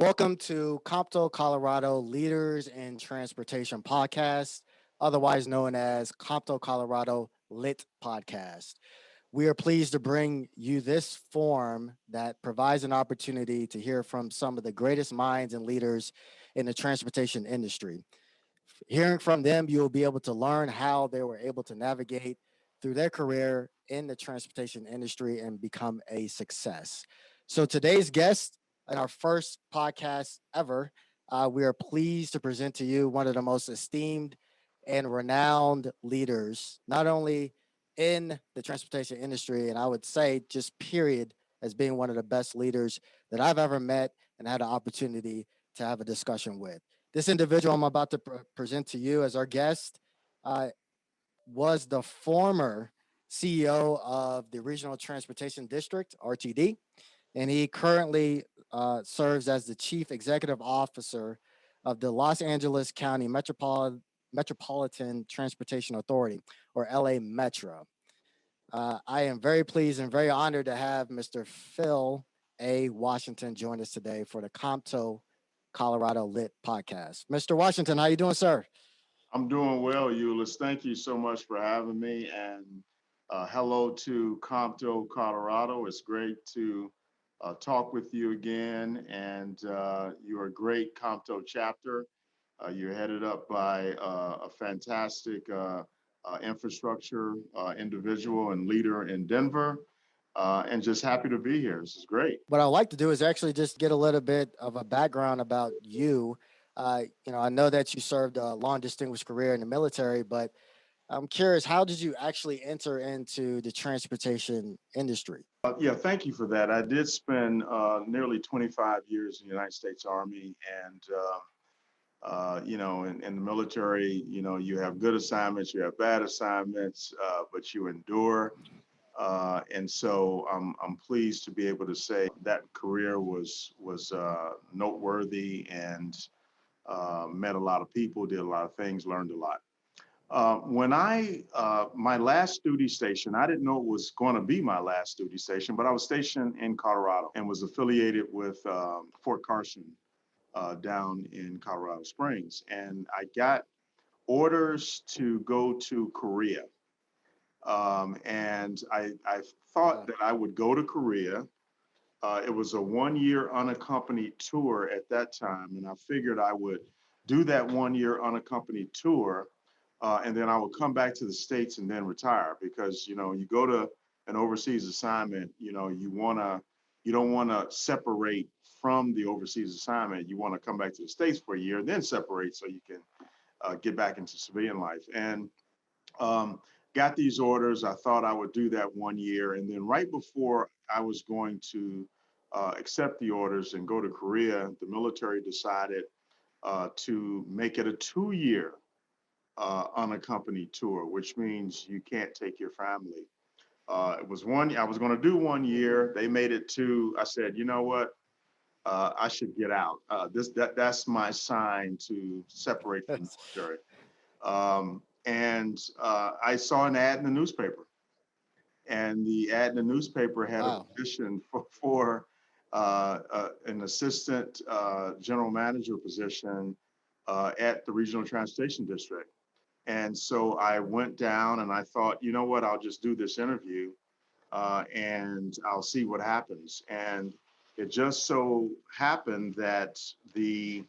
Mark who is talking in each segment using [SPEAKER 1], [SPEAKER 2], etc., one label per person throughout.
[SPEAKER 1] Welcome to COMTO Colorado Leaders in Transportation Podcast, otherwise known as COMTO Colorado Lit Podcast. We are pleased to bring you this forum that provides an opportunity to hear from some of the greatest minds and leaders in the transportation industry. Hearing from them, you will be able to learn how they were able to navigate through their career in the transportation industry and become a success. So, today's guest in our first podcast ever, we are pleased to present to you one of the most esteemed and renowned leaders, not only in the transportation industry, and I would say just period, as being one of the best leaders that I've ever met and had an opportunity to have a discussion with. This individual I'm about to present to you as our guest uh, was the former CEO of the Regional Transportation District, RTD, and he currently serves as the Chief Executive Officer of the Los Angeles County Metropolitan Transportation Authority, or LA Metro. I am very pleased and very honored to have Mr. Phil A. Washington join us today for the COMTO Colorado Lit podcast. Mr. Washington, how you doing, sir?
[SPEAKER 2] I'm doing well, Eulois. Thank you so much for having me. And hello to COMTO Colorado. It's great to talk with you again. And you're a great COMTO chapter. You're headed up by a fantastic infrastructure individual and leader in Denver. And just happy to be here. This is great.
[SPEAKER 1] What I'd like to do is actually just get a little bit of a background about you. I know that you served a long, distinguished career in the military, but I'm curious, how did you actually enter into the transportation industry?
[SPEAKER 2] Yeah, thank you for that. I did spend nearly 25 years in the United States Army, and in the military, you have good assignments, you have bad assignments, but you endure. And so I'm pleased to be able to say that career was noteworthy and met a lot of people, did a lot of things, learned a lot. My last duty station, I didn't know it was going to be my last duty station, but I was stationed in Colorado and was affiliated with Fort Carson down in Colorado Springs. And I got orders to go to Korea. And I thought that I would go to Korea. It was a 1 year unaccompanied tour at that time. And I figured I would do that 1 year unaccompanied tour. And then I would come back to the States and then retire because, you go to an overseas assignment, you don't want to separate from the overseas assignment. You want to come back to the States for a year and then separate so you can get back into civilian life. And got these orders. I thought I would do that 1 year. And then right before I was going to accept the orders and go to Korea, the military decided to make it a 2 year unaccompanied tour, which means you can't take your family. It was I was going to do 1 year. They made it two. I said, you know what? I should get out. That's my sign to separate from the military. And I saw an ad in the newspaper, and the ad in the newspaper had a
[SPEAKER 1] Wow.
[SPEAKER 2] position for an assistant general manager position at the Regional Transportation District. And so I went down and I thought, you know what, I'll just do this interview and I'll see what happens. And it just so happened that the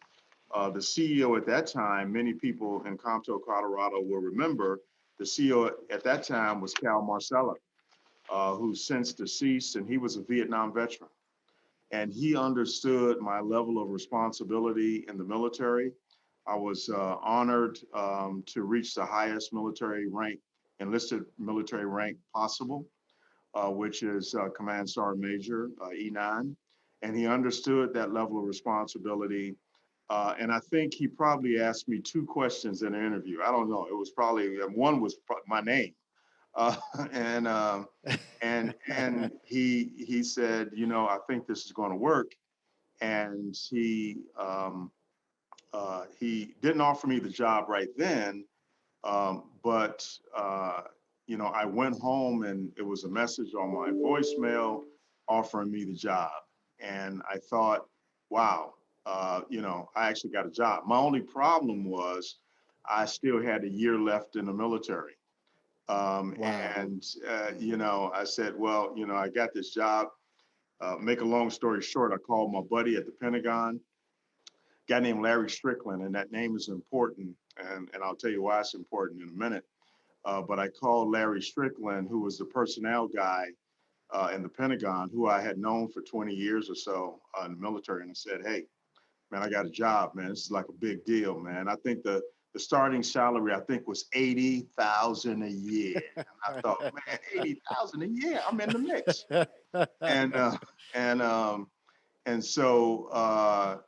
[SPEAKER 2] CEO at that time, many people in COMTO, Colorado will remember, the CEO at that time was Cal Marcella, who's since deceased, and he was a Vietnam veteran. And he understood my level of responsibility in the military. I was honored to reach the highest military rank, enlisted military rank possible, which is Command Sergeant Major, E9. And he understood that level of responsibility. And I think he probably asked me two questions in an interview. I don't know. It was probably one was my name, uh, and um, and he said, I think this is going to work. And he didn't offer me the job right then, but I went home and it was a message on my voicemail offering me the job. And I thought, wow. I actually got a job. My only problem was I still had a year left in the military. Um,
[SPEAKER 1] Wow.
[SPEAKER 2] and,
[SPEAKER 1] Mm.
[SPEAKER 2] I said, well, I got this job. Make a long story short, I called my buddy at the Pentagon, guy named Larry Strickland, and that name is important. And I'll tell you why it's important in a minute. But I called Larry Strickland, who was the personnel guy in the Pentagon, who I had known for 20 years or so in the military. And I said, hey, man, I got a job, man. This is like a big deal, man. I think the starting salary, I think, was 80,000 a year. And I thought, man, 80,000 a year, I'm in the mix. And and and so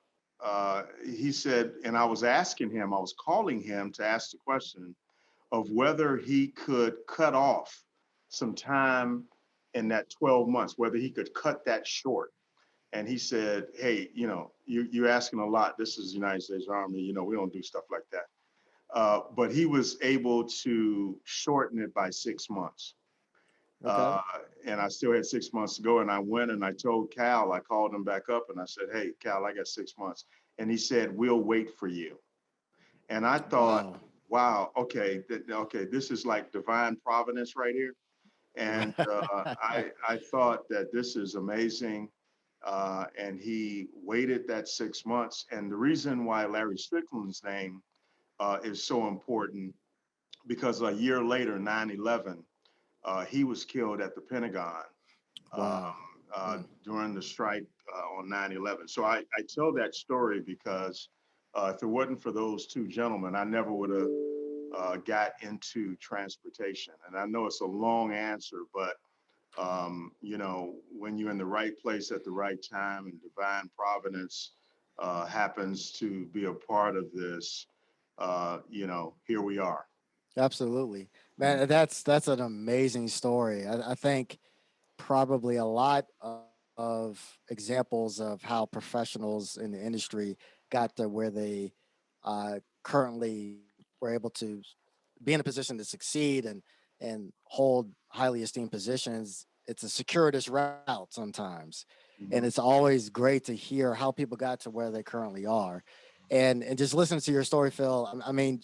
[SPEAKER 2] he said, and I was asking him, I was calling him to ask the question of whether he could cut off some time in that 12 months, whether he could cut that short. And he said, hey, you're asking a lot. This is the United States Army. We don't do stuff like that. But he was able to shorten it by 6 months.
[SPEAKER 1] Okay.
[SPEAKER 2] Uh, and I still had 6 months to go. And I went and I told Cal, I called him back up and I said, hey, Cal, I got 6 months. And he said, we'll wait for you. And I thought,
[SPEAKER 1] Wow.
[SPEAKER 2] wow, okay, okay, this is like divine providence right here. And I thought that this is amazing. And he waited that 6 months. And the reason why Larry Strickland's name is so important, because a year later, 9/11, he was killed at the Pentagon
[SPEAKER 1] Wow. Mm.
[SPEAKER 2] during the strike on 9/11. So I tell that story because if it wasn't for those two gentlemen, I never would have got into transportation. And I know it's a long answer, but when you're in the right place at the right time and divine providence happens to be a part of this, here we are.
[SPEAKER 1] Absolutely,
[SPEAKER 2] Mm.
[SPEAKER 1] man. That's an amazing story. I think probably a lot of examples of how professionals in the industry got to where they currently were able to be in a position to succeed and hold highly esteemed positions. It's a circuitous route sometimes, and it's
[SPEAKER 2] Mhm.
[SPEAKER 1] always great to hear how people got to where they currently are. And just listening to your story, Phil. I mean,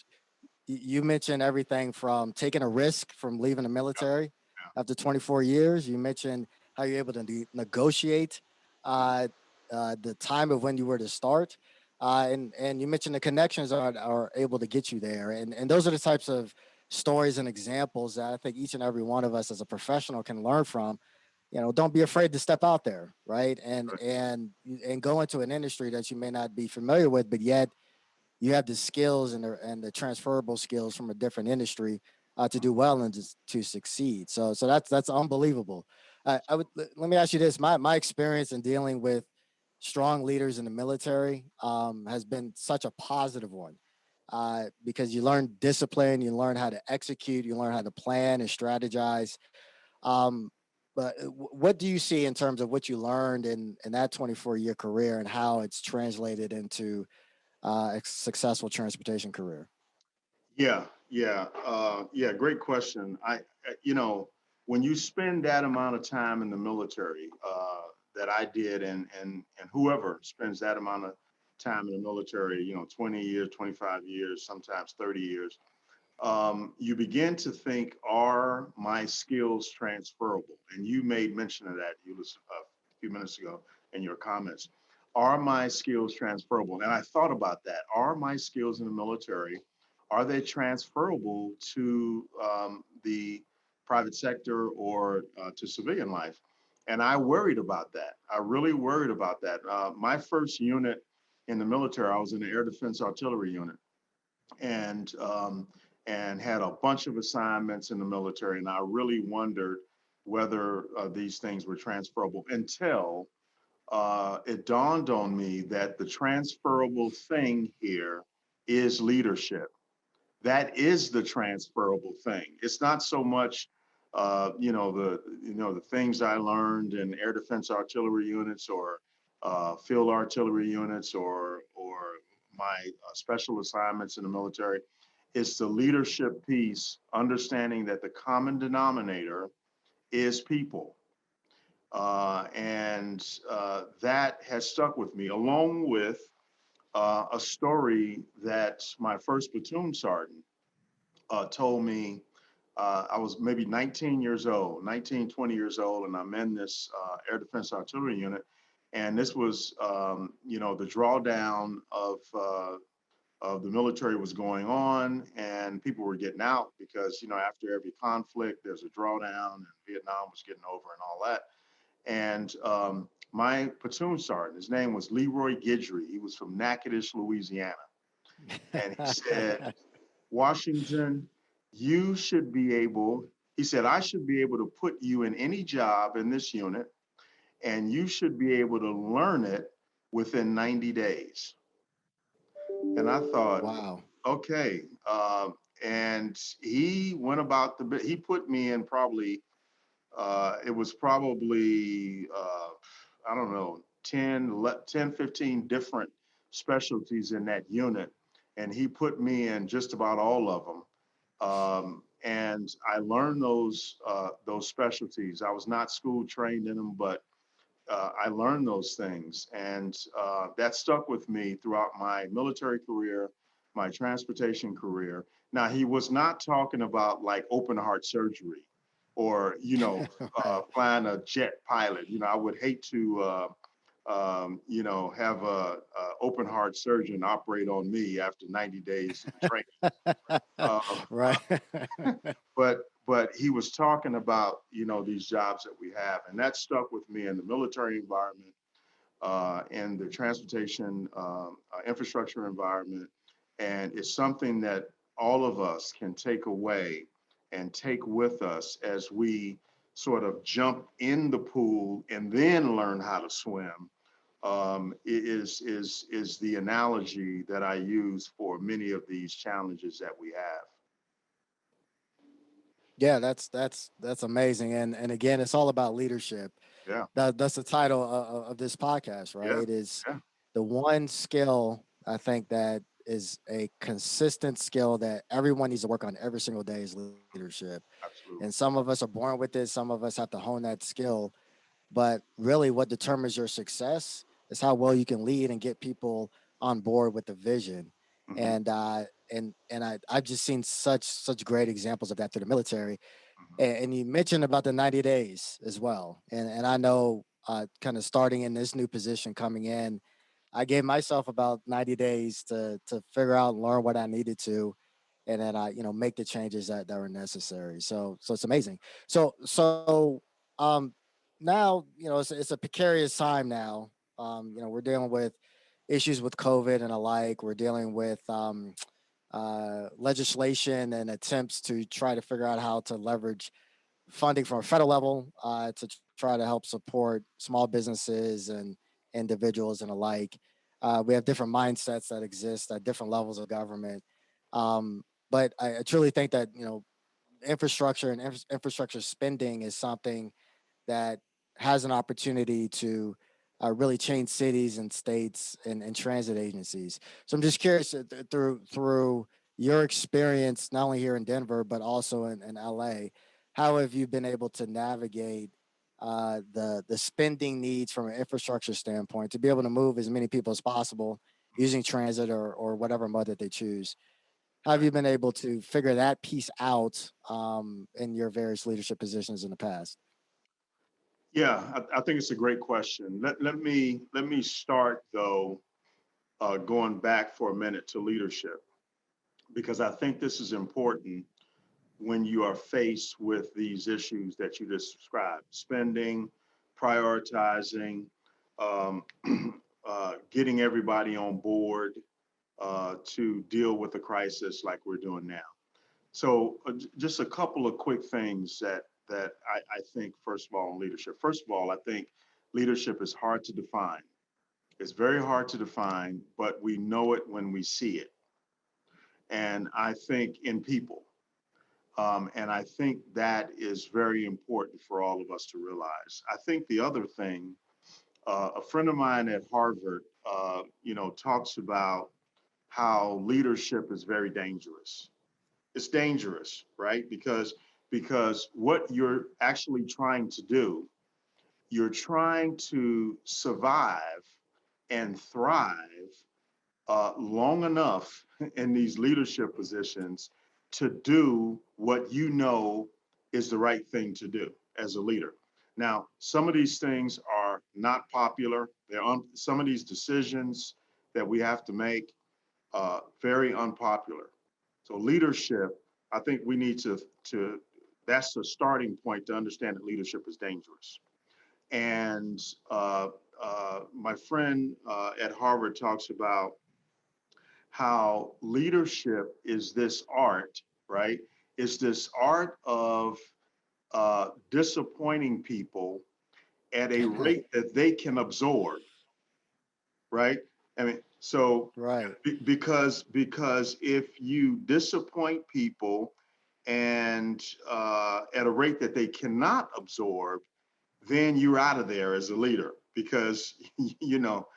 [SPEAKER 1] you mentioned everything from taking a risk from leaving the
[SPEAKER 2] Yeah,
[SPEAKER 1] military
[SPEAKER 2] yeah.
[SPEAKER 1] after 24 years. You mentioned how you're able to negotiate uh, the time of when you were to start. And you mentioned the connections are able to get you there. And those are the types of stories and examples that I think each and every one of us as a professional can learn from. Don't be afraid to step out there, right? And
[SPEAKER 2] Right.
[SPEAKER 1] and and go into an industry that you may not be familiar with, but yet you have the skills and the transferable skills from a different industry to do well and to succeed. So that's unbelievable. Let me ask you this: my experience in dealing with strong leaders in the military has been such a positive one because you learn discipline, you learn how to execute, you learn how to plan and strategize. Um, but what do you see in terms of what you learned in that 24-year career and how it's translated into a successful transportation career?
[SPEAKER 2] Yeah, yeah, yeah. Great question. When you spend that amount of time in the military that I did, and whoever spends that amount of time in the military, 20 years, 25 years, sometimes 30 years, you begin to think, are my skills transferable? And you made mention of that, Eulois, a few minutes ago in your comments. Are my skills transferable? And I thought about that. Are my skills in the military, are they transferable to the private sector or to civilian life? And I worried about that. I really worried about that. My first unit in the military, I was in the Air Defense Artillery Unit, and and had a bunch of assignments in the military, and I really wondered whether these things were transferable until it dawned on me that the transferable thing here is leadership. That is the transferable thing. It's not so much the things I learned in air defense artillery units or field artillery units or my special assignments in the military. It's the leadership piece, understanding that the common denominator is people. And that has stuck with me, along with a story that my first platoon sergeant told me. I was maybe 19 years old, 19, 20 years old, and I'm in this air defense artillery unit. And this was, the drawdown of the military was going on, and people were getting out because, after every conflict, there's a drawdown, and Vietnam was getting over and all that. And my platoon sergeant, his name was Leroy Guidry. He was from Natchitoches, Louisiana. And he said, Washington, you should be able, he said, I should be able to put you in any job in this unit, and you should be able to learn it within 90 days. And I thought,
[SPEAKER 1] Wow.
[SPEAKER 2] okay. And he went about he put me in probably, it was probably, I don't know, 10, 15 different specialties in that unit. And he put me in just about all of them. And I learned those specialties. I was not school trained in them, but I learned those things, and that stuck with me throughout my military career, my transportation career. Now, he was not talking about like open heart surgery or,
[SPEAKER 1] Right.
[SPEAKER 2] flying a jet pilot. I would hate to, have a open heart surgeon operate on me after 90 days of training. Uh,
[SPEAKER 1] Right.
[SPEAKER 2] but he was talking about these jobs that we have, and that stuck with me in the military environment, in the transportation infrastructure environment, and it's something that all of us can take away and take with us as we sort of jump in the pool and then learn how to swim. Is the analogy that I use for many of these challenges that we have.
[SPEAKER 1] Yeah, that's amazing. And again, it's all about leadership.
[SPEAKER 2] Yeah,
[SPEAKER 1] That's the title of this podcast, right?
[SPEAKER 2] yeah,
[SPEAKER 1] It is
[SPEAKER 2] yeah,
[SPEAKER 1] the one skill I think that is a consistent skill that everyone needs to work on every single day is leadership. And
[SPEAKER 2] absolutely.
[SPEAKER 1] some of us are born with it, some of us have to hone that skill. But really, what determines your success is how well you can lead and get people on board with the vision.
[SPEAKER 2] Hmm.
[SPEAKER 1] And I've just seen such great examples of that through the military.
[SPEAKER 2] Hmm.
[SPEAKER 1] And you mentioned about the 90 days as well. And I know, kind of starting in this new position coming in, I gave myself about 90 days to figure out and learn what I needed to, and then I, make the changes that were necessary. So it's amazing. So now, it's a precarious time now. We're dealing with issues with COVID and alike. We're dealing with legislation and attempts to try to figure out how to leverage funding from a federal level, to try to help support small businesses and individuals and alike. We have different mindsets that exist at different levels of government. But I truly think that, infrastructure and infrastructure spending is something that has an opportunity to really change cities and states and transit agencies. So I'm just curious, through your experience, not only here in Denver but also in LA, how have you been able to navigate the spending needs from an infrastructure standpoint to be able to move as many people as possible using transit or whatever mode that they choose? How have
[SPEAKER 2] Right.
[SPEAKER 1] you been able to figure that piece out in your various leadership positions in the past?
[SPEAKER 2] Yeah, I think it's a great question. Let me start though, going back for a minute to leadership, because I think this is important when you are faced with these issues that you just described: spending, prioritizing, um, getting everybody on board to deal with a crisis like we're doing now. So, just a couple of quick things that I think. First of all, in leadership. First of all, I think leadership is hard to define. It's very hard to define, but we know it when we see it. And I think in people. And I think that is very important for all of us to realize. I think the other thing, a friend of mine at Harvard, talks about how leadership is very dangerous. It's dangerous, right? Because what you're actually trying to do, you're trying to survive and thrive long enough in these leadership positions to do what you know is the right thing to do as a leader. Now, some of these things are not popular. Some of these decisions that we have to make very unpopular. So leadership, I think we need to that's the starting point to understand that leadership is dangerous. And my friend at Harvard talks about how leadership is this art, right? It's this art of disappointing people at a rate that they can absorb, right? I mean, so
[SPEAKER 1] Right.
[SPEAKER 2] because if you disappoint people and at a rate that they cannot absorb, then you're out of there as a leader because you know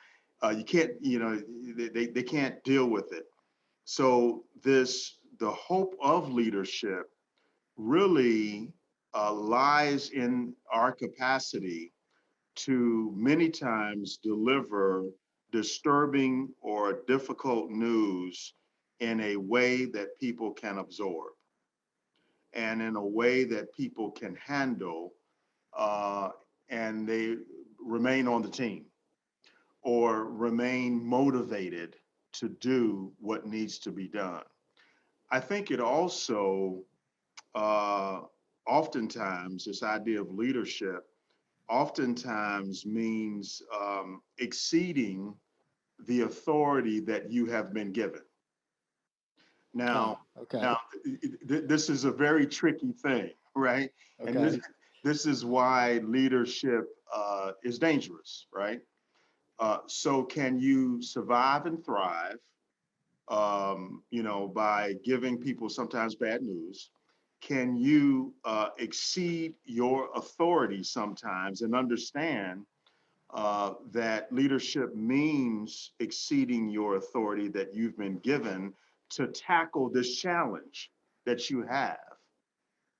[SPEAKER 2] you can't they can't deal with it. So the hope of leadership really lies in our capacity to many times deliver disturbing or difficult news in a way that people can absorb and in a way that people can handle, uh, and they remain on the team or remain motivated to do what needs to be done. I think it also, uh, oftentimes, this idea of leadership oftentimes means exceeding the authority that you have been given. Now,
[SPEAKER 1] Okay.
[SPEAKER 2] now, this is a very tricky thing, right? And
[SPEAKER 1] Okay.
[SPEAKER 2] this is why leadership is dangerous, right? So, can you survive and thrive by giving people sometimes bad news? Can you exceed your authority sometimes and understand that leadership means exceeding your authority that you've been given to tackle this challenge that you have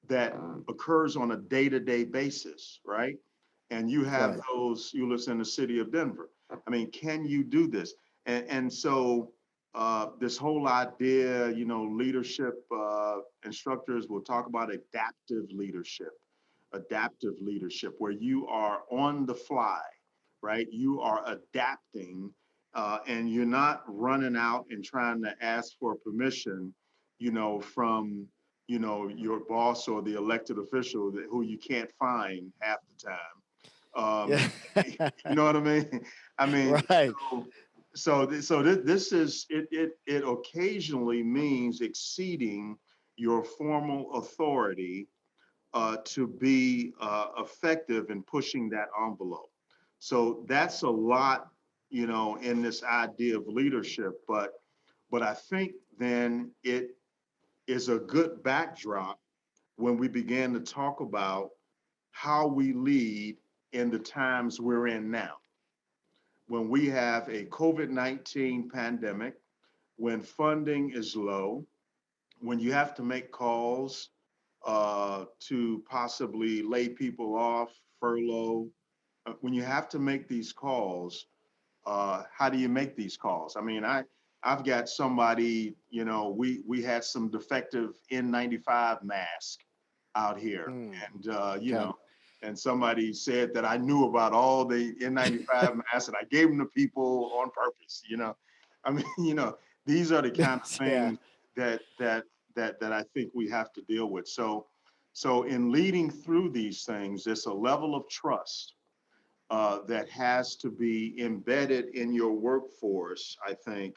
[SPEAKER 2] that occurs on a day-to-day basis, right? And you have
[SPEAKER 1] Right.
[SPEAKER 2] those, you live in the city of Denver. I mean, can you do this? And so this whole idea, leadership instructors will talk about adaptive leadership, where you are on the fly, right? You are adapting, and you're not running out and trying to ask for permission, from your boss or the elected official who you can't find half the time.
[SPEAKER 1] Yeah.
[SPEAKER 2] You know what I mean? I mean,
[SPEAKER 1] Right.
[SPEAKER 2] this is it. It occasionally means exceeding your formal authority to be effective in pushing that envelope. So that's a lot, in this idea of leadership. But I think then it is a good backdrop when we begin to talk about how we lead in the times we're in now, when we have a COVID-19 pandemic, when funding is low, when you have to make calls to possibly lay people off, furlough, when you have to make these calls, how do you make these calls? I mean, I've got somebody, we had some defective N95 mask out here,
[SPEAKER 1] Mm.
[SPEAKER 2] and
[SPEAKER 1] Okay.
[SPEAKER 2] and somebody said that I knew about all the N95 masks, and I gave them to people on purpose. I mean, these are the kind of
[SPEAKER 1] Yeah.
[SPEAKER 2] things that I think we have to deal with. So in leading through these things, there's a level of trust that has to be embedded in your workforce, I think,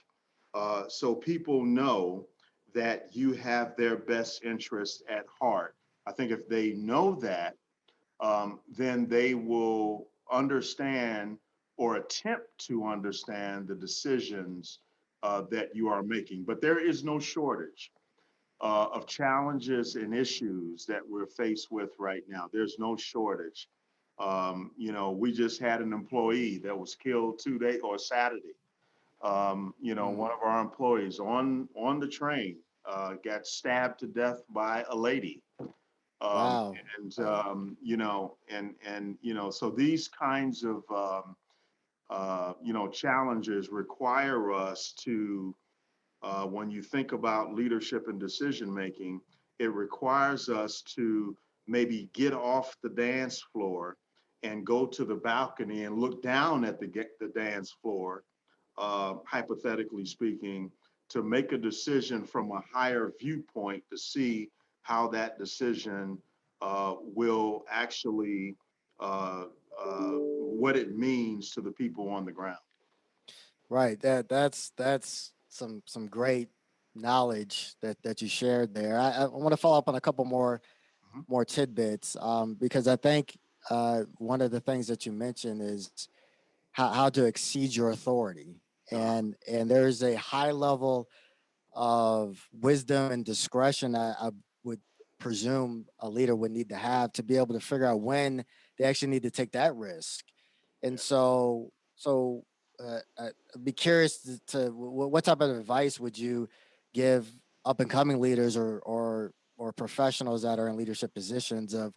[SPEAKER 2] so people know that you have their best interest at heart. I think if they know that, then they will understand or attempt to understand the decisions that you are making. But there is no shortage of challenges and issues that we're faced with right now. There's no shortage. We just had an employee that was killed today or Saturday.
[SPEAKER 1] Mm.
[SPEAKER 2] One of our employees on the train got stabbed to death by a lady. Um,
[SPEAKER 1] Wow.
[SPEAKER 2] and so these kinds of challenges require us to, when you think about leadership and decision making, it requires us to maybe get off the dance floor and go to the balcony and look down at the dance floor, hypothetically speaking, to make a decision from a higher viewpoint to see how that decision will actually, uh, what it means to the people on the ground.
[SPEAKER 1] Right. That's some great knowledge that you shared there. I want to follow up on a couple
[SPEAKER 2] Mhm.
[SPEAKER 1] more tidbits, because I think one of the things that you mentioned is how to exceed your authority,
[SPEAKER 2] Uh-huh.
[SPEAKER 1] and there's a high level of wisdom and discretion I would presume a leader would need to have to be able to figure out when they actually need to take that risk. And
[SPEAKER 2] Yeah.
[SPEAKER 1] I'd be curious what type of advice would you give up and coming leaders or professionals that are in leadership positions of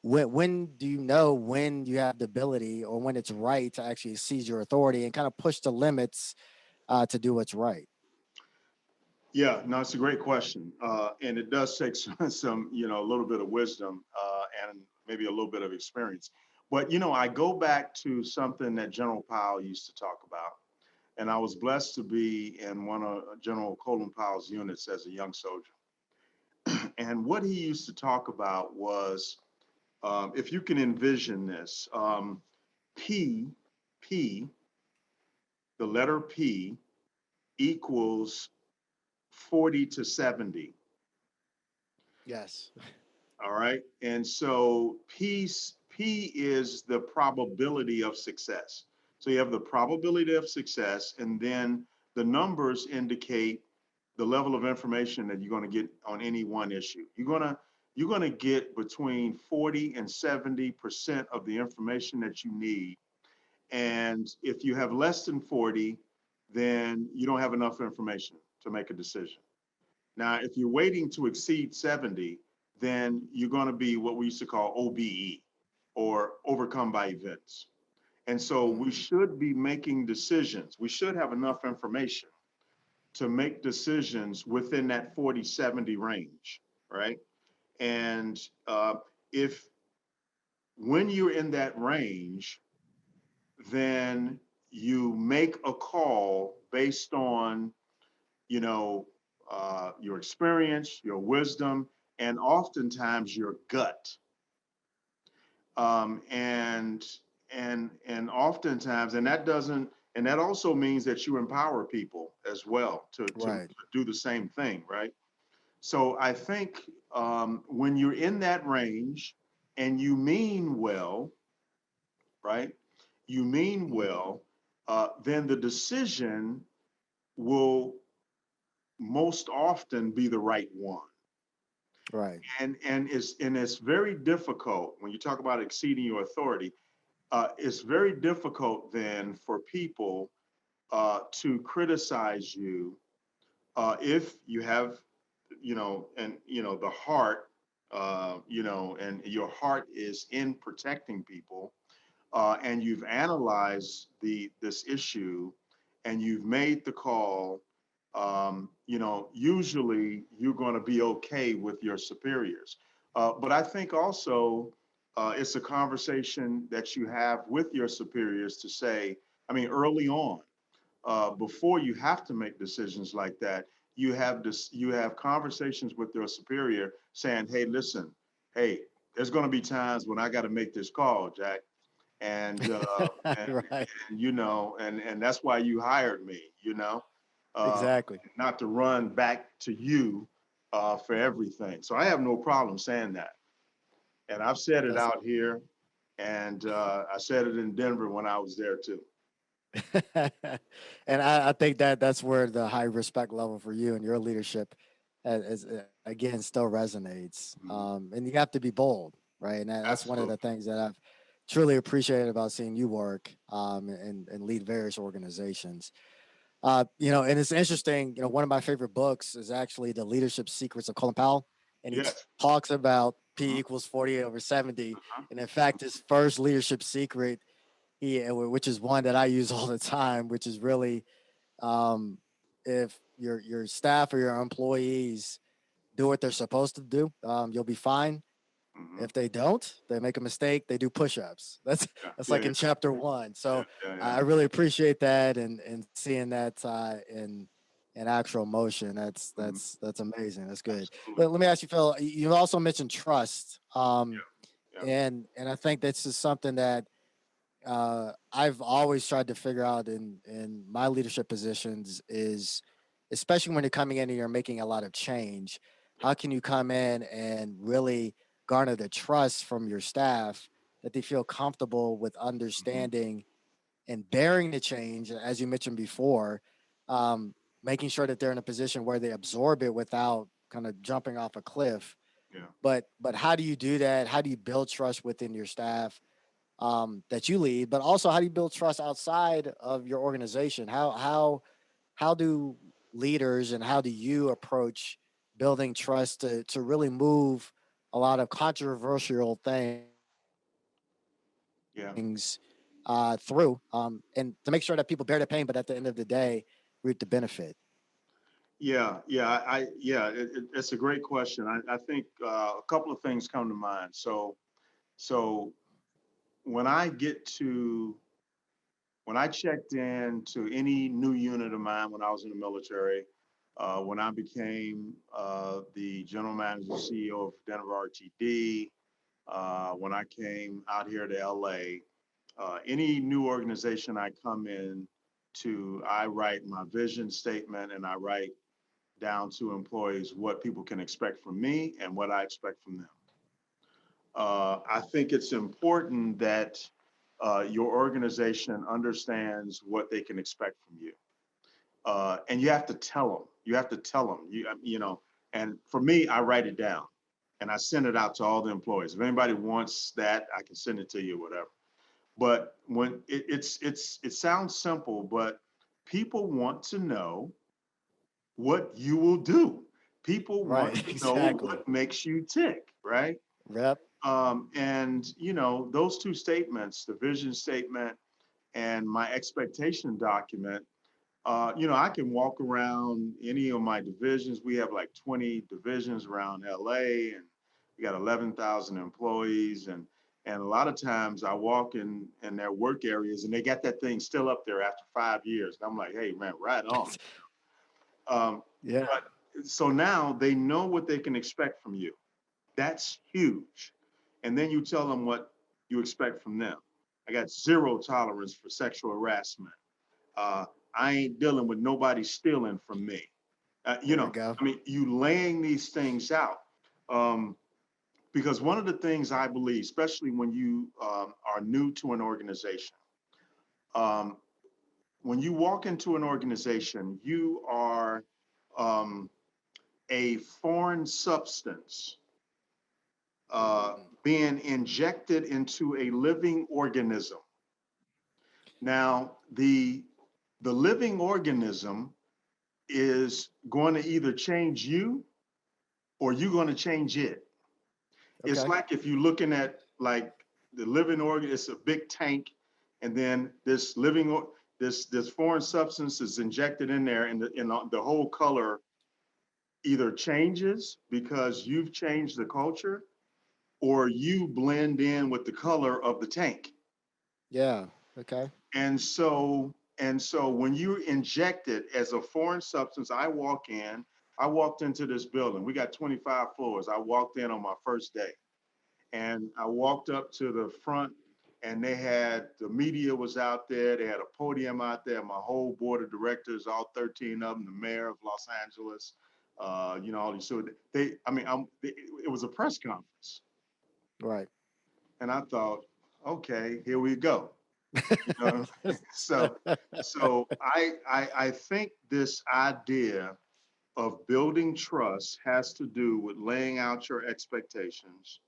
[SPEAKER 1] when do you know when you have the ability or when it's right to actually seize your authority and kind of push the limits to do what's right.
[SPEAKER 2] Yeah, no, it's a great question, and it does take some, a little bit of wisdom and maybe a little bit of experience. But I go back to something that General Powell used to talk about, and I was blessed to be in one of General Colin Powell's units as a young soldier. And what he used to talk about was, if you can envision this, P, P, the letter P equals 40 to 70.
[SPEAKER 1] Yes.
[SPEAKER 2] All right. And so P is the probability of success. So you have the probability of success, and then the numbers indicate the level of information that you're going to get on any one issue. You're going to get between 40 and 70% of the information that you need. And if you have less than 40, then you don't have enough information to make a decision. Now, if you're waiting to exceed 70, then you're going to be what we used to call OBE, or overcome by events. And so we
[SPEAKER 1] Mhm.
[SPEAKER 2] should be making decisions. We should have enough information to make decisions within that 40-70 range, right? And if when you're in that range, then you make a call based on you know, your experience, your wisdom, and oftentimes your gut. And oftentimes, and that also means that you empower people as well to
[SPEAKER 1] Right.
[SPEAKER 2] do the same thing, right? So I think when you're in that range and you mean well, right? You mean
[SPEAKER 1] Mhm.
[SPEAKER 2] well, then the decision will most often be the right one.
[SPEAKER 1] Right.
[SPEAKER 2] And it's very difficult when you talk about exceeding your authority. It's very difficult then for people to criticize you if you have, and the heart, and your heart is in protecting people, and you've analyzed this issue, and you've made the call. Usually you're going to be okay with your superiors. But I think also it's a conversation that you have with your superiors to say, I mean, early on, before you have to make decisions like that, you have conversations with your superior saying, hey, listen, hey, there's going to be times when I got to make this call, Jack, and and,
[SPEAKER 1] Right.
[SPEAKER 2] and that's why you hired me, uh,
[SPEAKER 1] Exactly.
[SPEAKER 2] not to run back to you for everything. So I have no problem saying that, and I've said it
[SPEAKER 1] That's
[SPEAKER 2] out here, and I said it in Denver when I was there too.
[SPEAKER 1] and I think that's where the high respect level for you and your leadership again still resonates.
[SPEAKER 2] Mhm.
[SPEAKER 1] And you have to be bold, right? And that's one of the
[SPEAKER 2] Absolutely.
[SPEAKER 1] things that I've truly appreciated about seeing you work and lead various organizations. And it's interesting. One of my favorite books is actually The Leadership Secrets of Colin Powell, and he
[SPEAKER 2] Yes.
[SPEAKER 1] talks about
[SPEAKER 2] Uh-huh.
[SPEAKER 1] P equals 40 over 70.
[SPEAKER 2] Uh-huh.
[SPEAKER 1] And in fact, his first leadership secret Yeah, which is one that I use all the time, which is really um, if your staff or your employees do what they're supposed to do, you'll be fine.
[SPEAKER 2] Hmm.
[SPEAKER 1] If they don't, they make a mistake, they do push-ups.
[SPEAKER 2] Yeah,
[SPEAKER 1] That's
[SPEAKER 2] yeah,
[SPEAKER 1] like
[SPEAKER 2] yeah,
[SPEAKER 1] in chapter one.
[SPEAKER 2] yeah,
[SPEAKER 1] So
[SPEAKER 2] yeah,
[SPEAKER 1] I
[SPEAKER 2] yeah.
[SPEAKER 1] really appreciate that and seeing that in actual motion.
[SPEAKER 2] Hmm.
[SPEAKER 1] That's amazing. That's good.
[SPEAKER 2] Absolutely.
[SPEAKER 1] Let me ask you, Phil. You also mentioned trust,
[SPEAKER 2] Yeah,
[SPEAKER 1] and I think this is something that I've always tried to figure out in my leadership positions is, especially when you're coming in and you're making a lot of change,
[SPEAKER 2] yeah,
[SPEAKER 1] how can you come in and really garner the trust from your staff that they feel comfortable with
[SPEAKER 2] hmm,
[SPEAKER 1] understanding and bearing the change, as you mentioned before, um, making sure that they're in a position where they absorb it without kind of jumping off a cliff.
[SPEAKER 2] yeah,
[SPEAKER 1] But how do you do that? How do you build trust within your staff that you lead, but also how do you build trust outside of your organization? How do leaders and how do you approach building trust to really move a lot of controversial things
[SPEAKER 2] yeah,
[SPEAKER 1] through, and to make sure that people bear the pain, but at the end of the day, reap the benefit.
[SPEAKER 2] yeah, yeah. Yeah, it's a great question. I think a couple of things come to mind. So when I get to when I checked in to any new unit of mine when I was in the military, when I became the general manager, CEO of Denver RTD, when I came out here to LA, any new organization I come in to, I write my vision statement and I write down to employees what people can expect from me and what I expect from them. I think it's important that your organization understands what they can expect from you. And you have to tell them. You have to tell them. You know. And for me, I write it down, and I send it out to all the employees. If anybody wants that, I can send it to you, whatever. But when it sounds simple, but people want to know what you will do. People want
[SPEAKER 1] Right,
[SPEAKER 2] to know
[SPEAKER 1] exactly.
[SPEAKER 2] what makes you tick, right?
[SPEAKER 1] Rep.
[SPEAKER 2] And you know, those two statements, the vision statement and my expectation document, you know, I can walk around any of my divisions. We have like 20 divisions around LA, and we got 11,000 employees. And a lot of times I walk in their work areas and they got that thing still up there after 5 years. And I'm like, hey, man, right on.
[SPEAKER 1] Yeah.
[SPEAKER 2] But so now they know what they can expect from you. That's huge. And then you tell them what you expect from them. I got zero tolerance for sexual harassment. Uh, I ain't dealing with nobody stealing from me. You
[SPEAKER 1] There you
[SPEAKER 2] know,
[SPEAKER 1] go.
[SPEAKER 2] I mean, you laying these things out. Um, because one of the things I believe, especially when you are new to an organization, um, when you walk into an organization, you are um, a foreign substance being injected into a living organism. Now, the living organism is going to either change you or you're going to change it. It's
[SPEAKER 1] Okay.
[SPEAKER 2] like if you're looking at like the living organ, it's a big tank, and then this foreign substance is injected in there, and the whole color either changes because you've changed the culture, or you blend in with the color of the tank.
[SPEAKER 1] Yeah. Okay.
[SPEAKER 2] And so when you inject it as a foreign substance, I walked into this building. We got 25 floors. I walked in on my first day and I walked up to the front and they had the media was out there. They had a podium out there. My whole board of directors, all 13 of them, the mayor of Los Angeles, you know, all these. So it was a press conference.
[SPEAKER 1] Right.
[SPEAKER 2] And I thought, okay, here we go. You know, so I think this idea of building trust has to do with laying out your expectations,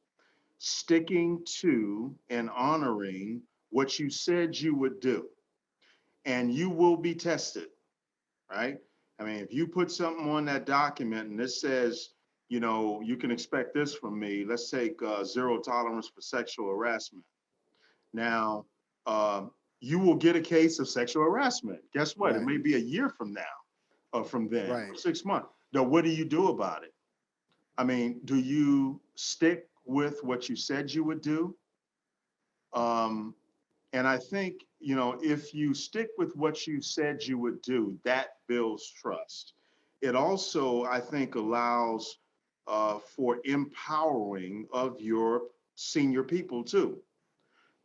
[SPEAKER 2] sticking to and honoring what you said you would do, and you will be tested, right? I mean, if you put something on that document and it says, you know, you can expect this from me. Let's take zero tolerance for sexual harassment. Now, you will get a case of sexual harassment. Guess what? It
[SPEAKER 1] Right.
[SPEAKER 2] may be a year from now or from then or
[SPEAKER 1] Right.
[SPEAKER 2] 6 months. Now, what do you do about it? I mean, do you stick with what you said you would do? Um, and I think, you know, if you stick with what you said you would do, that builds trust. It also, I think, allows for empowering of your senior people too,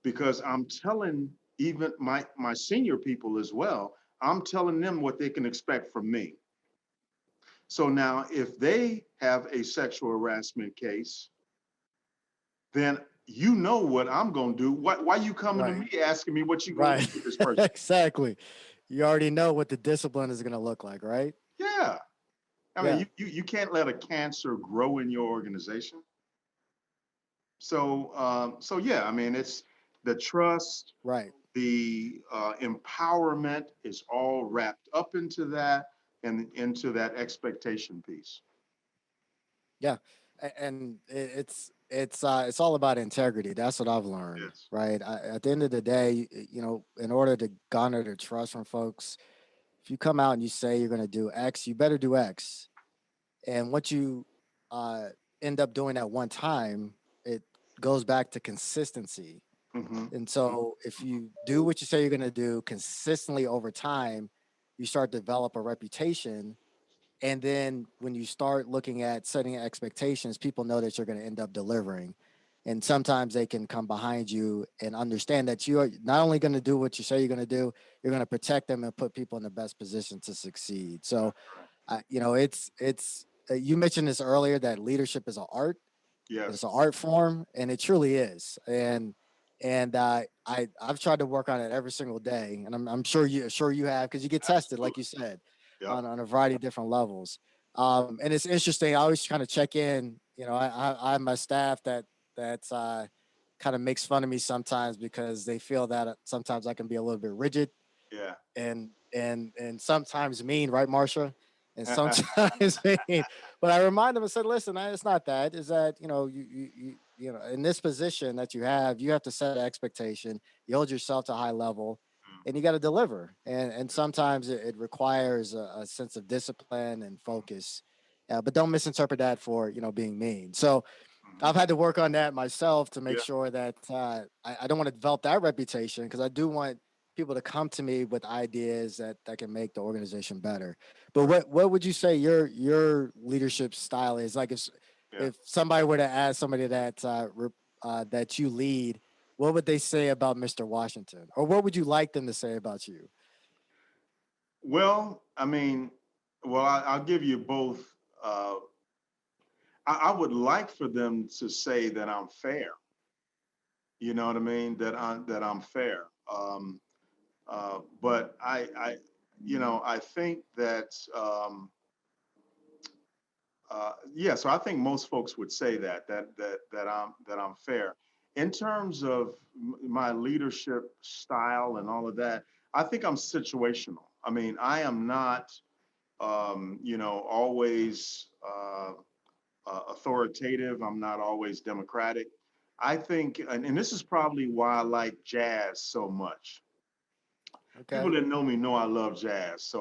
[SPEAKER 2] because I'm telling even my senior people as well, I'm telling them what they can expect from me. So now, if they have a sexual harassment case, then you know what I'm gonna do. Why you coming to
[SPEAKER 1] Right.
[SPEAKER 2] me asking me what you gonna do
[SPEAKER 1] Right.
[SPEAKER 2] with this person?
[SPEAKER 1] Exactly. You already know what the discipline is going to look like, right?
[SPEAKER 2] Yeah, I mean,
[SPEAKER 1] Yeah.
[SPEAKER 2] you can't let a cancer grow in your organization. So so yeah, I mean, it's the trust,
[SPEAKER 1] Right.
[SPEAKER 2] the empowerment is all wrapped up into that and into that expectation piece.
[SPEAKER 1] Yeah. And it's all about integrity. That's what I've learned,
[SPEAKER 2] Yes.
[SPEAKER 1] right? At the end of the day, in order to garner the trust from folks, if you come out and you say you're going to do X, you better do X. And once you uh, end up doing that one time, it goes back to consistency.
[SPEAKER 2] Hmm.
[SPEAKER 1] And so if you do what you say you're going to do consistently over time, you start to develop a reputation. And then when you start looking at setting expectations, people know that you're going to end up delivering. And sometimes they can come behind you and understand that you are not only going to do what you say you're going to do, you're going to protect them and put people in the best position to succeed. So, you mentioned this earlier that leadership is an art. It's
[SPEAKER 2] Yes.
[SPEAKER 1] an art form, and it truly is. I've tried to work on it every single day, and I'm sure you have because you get tested, like
[SPEAKER 2] Absolutely.
[SPEAKER 1] you said,
[SPEAKER 2] Yep.
[SPEAKER 1] on a variety of different levels. And it's interesting. I always kind of check in. I have my staff that kind of makes fun of me sometimes because they feel that sometimes I can be a little bit rigid
[SPEAKER 2] Yeah.
[SPEAKER 1] and sometimes mean, right, Marsha? And sometimes mean. But I remind them and said, listen, it's not that. Is that in this position that you have to set an expectation. You hold yourself to a high level, and you got to deliver. And sometimes it requires a sense of discipline and focus. But don't misinterpret that for being mean. So I've
[SPEAKER 2] Mhm.
[SPEAKER 1] had to work on that myself to make
[SPEAKER 2] Yeah.
[SPEAKER 1] sure that I don't want to develop that reputation because I do want people to come to me with ideas that can make the organization better. But what would you say your leadership style is? Like
[SPEAKER 2] Yeah.
[SPEAKER 1] if somebody were to ask somebody that you lead, what would they say about Mr. Washington, or what would you like them to say about you?
[SPEAKER 2] Well, I mean, well, I'll give you both. Uh, I would like for them to say that I'm fair. You know what I mean? That I'm fair. But I think that yeah. So I think most folks would say that I'm fair. In terms of my leadership style and all of that, I think I'm situational. I mean, I am not always authoritative. I'm not always democratic. I think, and this is probably why I like jazz so much. People
[SPEAKER 1] Okay.
[SPEAKER 2] that know me know I love jazz. So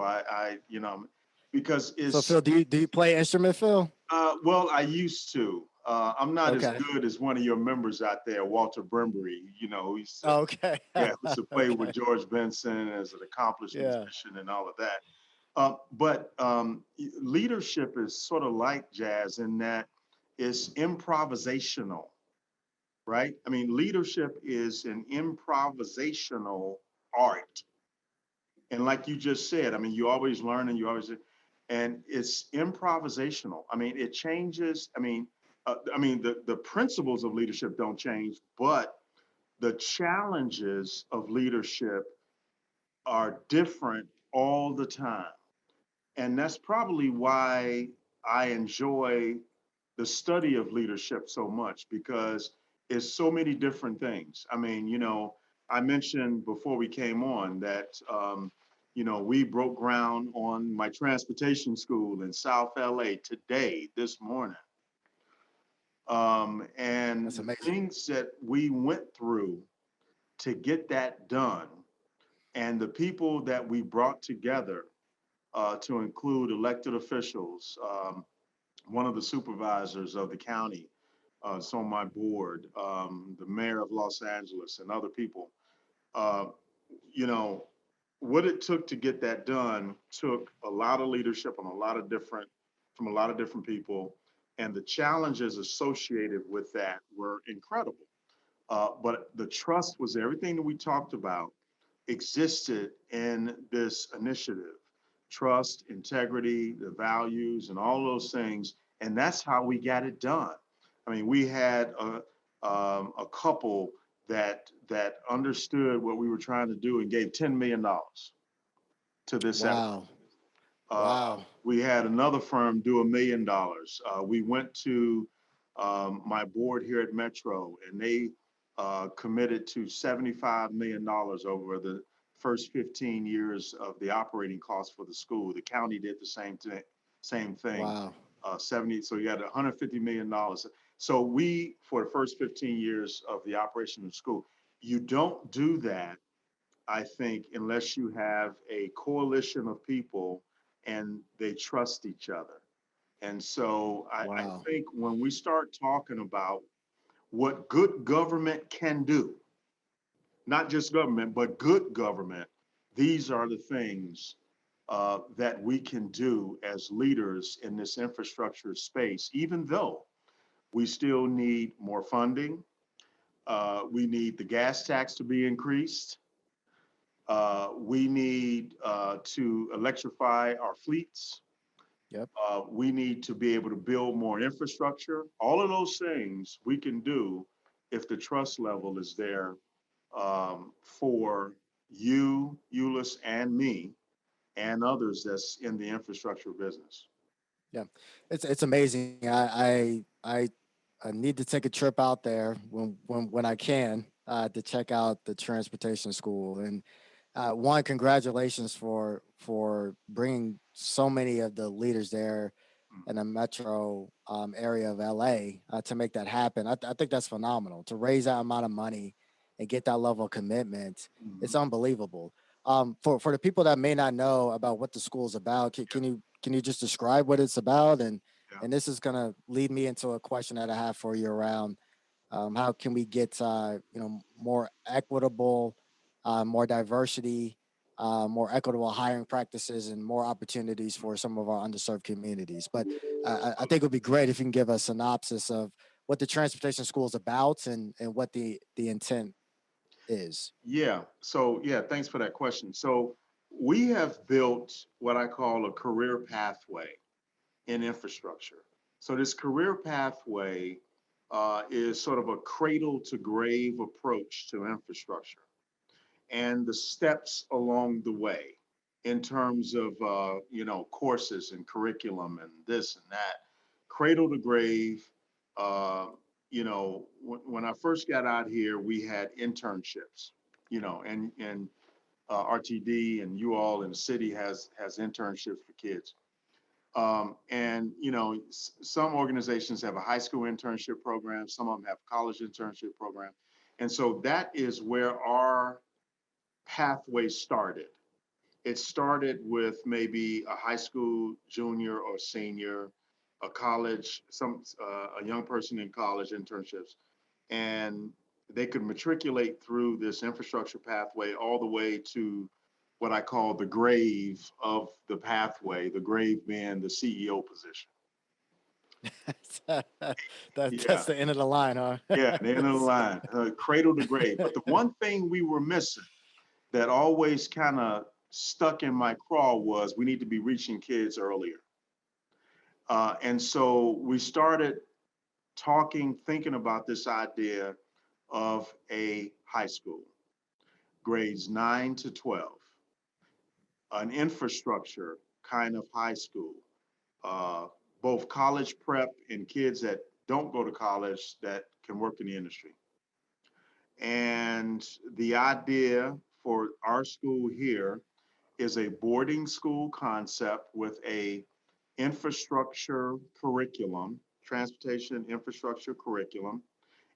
[SPEAKER 2] because
[SPEAKER 1] So
[SPEAKER 2] it's,
[SPEAKER 1] Phil, do you play instrument, Phil?
[SPEAKER 2] well, I used to. I'm not as
[SPEAKER 1] Okay.
[SPEAKER 2] good as one of your members out there, Walter Brimbury, who used to,
[SPEAKER 1] Okay.
[SPEAKER 2] yeah, who used to play with
[SPEAKER 1] Okay.
[SPEAKER 2] George Benson as an accomplished
[SPEAKER 1] Yeah.
[SPEAKER 2] musician and all of that. But leadership is sort of like jazz in that it's improvisational, right? I mean, leadership is an improvisational art. And like you just said, I mean, you always learn and and it's improvisational. I mean, it changes. I mean, the principles of leadership don't change, but the challenges of leadership are different all the time. And that's probably why I enjoy the study of leadership so much because it's so many different things. I mean, I mentioned before we came on that, we broke ground on my transportation school in South LA today, this morning. And
[SPEAKER 1] That's
[SPEAKER 2] the
[SPEAKER 1] amazing.
[SPEAKER 2] things that we went through to get that done. And the people that we brought together to include elected officials, one of the supervisors of the county is on my board, the mayor of Los Angeles, and other people. Uh, you know, what it took to get that done took a lot of leadership on a lot of different from a lot of different people, and the challenges associated with that were incredible. But the trust was everything that we talked about existed in this initiative: trust, integrity, the values, and all those things. And that's how we got it done. I mean, we had a couple that understood what we were trying to do and gave $10 million to this effort.
[SPEAKER 1] Wow.
[SPEAKER 2] Uh,
[SPEAKER 1] Wow.
[SPEAKER 2] we had another firm do $1 million. We went to my board here at Metro, and they committed to $75 million over the first 15 years of the operating costs for the school. The county did the same thing.
[SPEAKER 1] Wow.
[SPEAKER 2] 70, so you had $150 million. So we, for the first 15 years of the operation of the school, you don't do that, I think, unless you have a coalition of people and they trust each other. And so I
[SPEAKER 1] Wow.
[SPEAKER 2] think when we start talking about what good government can do, not just government, but good government, these are the things that we can do as leaders in this infrastructure space, even though we still need more funding. We need the gas tax to be increased. We need to electrify our fleets.
[SPEAKER 1] Yep.
[SPEAKER 2] We need to be able to build more infrastructure. All of those things we can do if the trust level is there for you, Eulois, and me, and others that's in the infrastructure business.
[SPEAKER 1] Yeah, it's amazing. I need to take a trip out there when I can to check out the transportation school. And one, congratulations for bringing so many of the leaders there in the metro area of LA to make that happen. I think that's phenomenal to raise that amount of money and get that level of commitment. It's
[SPEAKER 2] Mhm.
[SPEAKER 1] unbelievable. For the people that may not know about what the school is about, can you just describe what it's about?
[SPEAKER 2] Yeah.
[SPEAKER 1] And this is gonna lead me into a question that I have for you around how can we get more equitable, more diversity, more equitable hiring practices, and more opportunities for some of our underserved communities. But I think it would be great if you can give a synopsis of what the transportation school is about and what the intent is.
[SPEAKER 2] Yeah. So, yeah, thanks for that question. So, we have built what I call a career pathway in infrastructure. So, this career pathway is sort of a cradle to grave approach to infrastructure and the steps along the way in terms of, courses and curriculum and this and that. Cradle to grave. Uh, when I first got out here, we had internships, and RTD and you all in the city has internships for kids. And some organizations have a high school internship program, some of them have a college internship program, and so that is where our pathway started. It started with maybe a high school junior or senior, a college, a young person in college internships, and they could matriculate through this infrastructure pathway all the way to what I call the grave of the pathway, the grave being the CEO position.
[SPEAKER 1] That's
[SPEAKER 2] Yeah,
[SPEAKER 1] the end of the line, huh?
[SPEAKER 2] yeah, the end of the line, cradle to grave. But the one thing we were missing that always kind of stuck in my craw was we need to be reaching kids earlier. And so we started thinking about this idea of a high school, grades 9 to 12, an infrastructure kind of high school, uh, both college prep and kids that don't go to college that can work in the industry. And the idea for our school here is a boarding school concept with a infrastructure curriculum, transportation infrastructure curriculum,